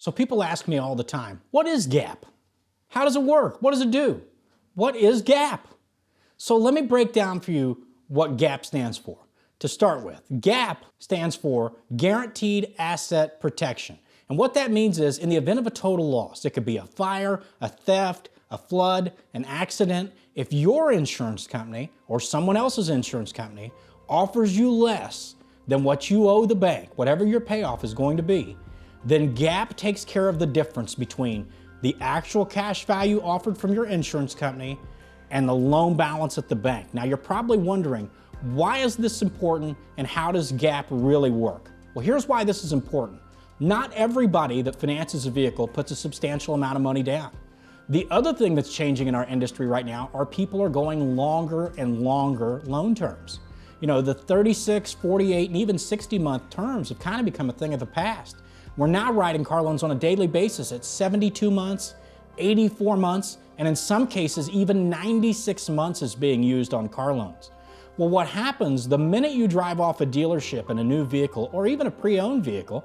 So people ask me all the time, what is GAAP? How does it work? What does it do? What is GAAP? So let me break down for you what GAAP stands for. To start with, GAAP stands for Guaranteed Asset Protection. And what that means is in the event of a total loss, it could be a fire, a theft, a flood, an accident, if your insurance company or someone else's insurance company offers you less than what you owe the bank, whatever your payoff is going to be, then GAAP takes care of the difference between the actual cash value offered from your insurance company and the loan balance at the bank. Now you're probably wondering, why is this important and how does GAAP really work? Well, here's why this is important. Not everybody that finances a vehicle puts a substantial amount of money down. The other thing that's changing in our industry right now are people are going longer and longer loan terms. You know, the 36, 48, and even 60-month terms have kind of become a thing of the past. We're now writing car loans on a daily basis at 72 months, 84 months, and in some cases, even 96 months is being used on car loans. Well, what happens the minute you drive off a dealership in a new vehicle or even a pre-owned vehicle,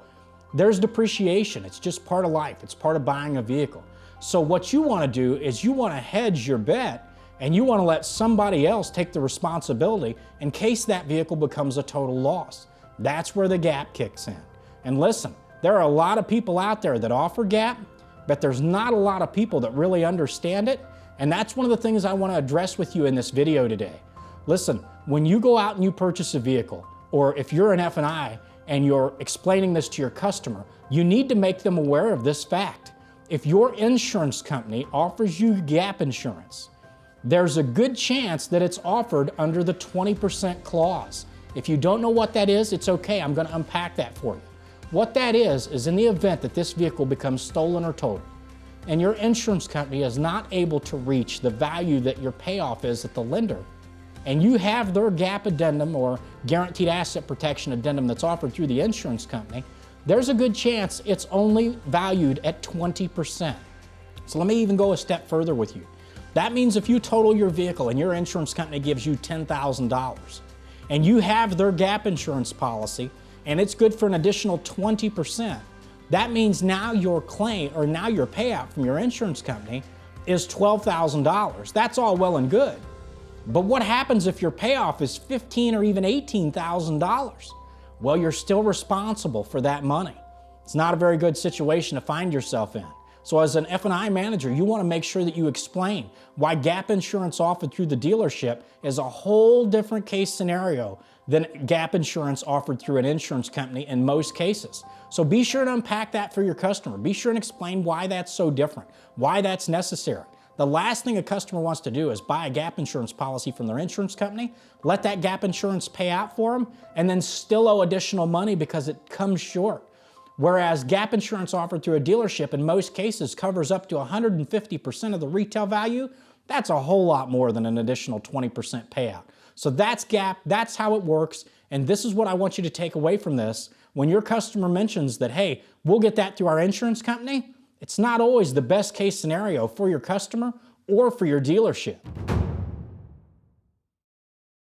there's depreciation. It's just part of life. It's part of buying a vehicle. So what you want to do is you want to hedge your bet and you want to let somebody else take the responsibility in case that vehicle becomes a total loss. That's where the GAAP kicks in. And listen, there are a lot of people out there that offer GAAP, but there's not a lot of people that really understand it. And that's one of the things I want to address with you in this video today. Listen, when you go out and you purchase a vehicle, or if you're an F&I and you're explaining this to your customer, you need to make them aware of this fact. If your insurance company offers you GAAP insurance, there's a good chance that it's offered under the 20% clause. If you don't know what that is, it's okay. I'm going to unpack that for you. What that is in the event that this vehicle becomes stolen or totaled, and your insurance company is not able to reach the value that your payoff is at the lender, and you have their GAAP addendum or guaranteed asset protection addendum that's offered through the insurance company, there's a good chance it's only valued at 20%. So let me even go a step further with you. That means if you total your vehicle and your insurance company gives you $10,000 and you have their GAAP insurance policy and it's good for an additional 20%, that means now your claim or now your payout from your insurance company is $12,000. That's all well and good. But what happens if your payoff is $15,000 or even $18,000? Well, you're still responsible for that money. It's not a very good situation to find yourself in. So as an F&I manager, you want to make sure that you explain why GAAP insurance offered through the dealership is a whole different case scenario than GAAP insurance offered through an insurance company in most cases. So be sure to unpack that for your customer. Be sure and explain why that's so different, why that's necessary. The last thing a customer wants to do is buy a GAAP insurance policy from their insurance company, let that GAAP insurance pay out for them, and then still owe additional money because it comes short. Whereas GAAP insurance offered through a dealership in most cases covers up to 150% of the retail value. That's a whole lot more than an additional 20% payout. So that's GAAP, that's how it works, and this is what I want you to take away from this. When your customer mentions that, hey, we'll get that through our insurance company, it's not always the best case scenario for your customer or for your dealership.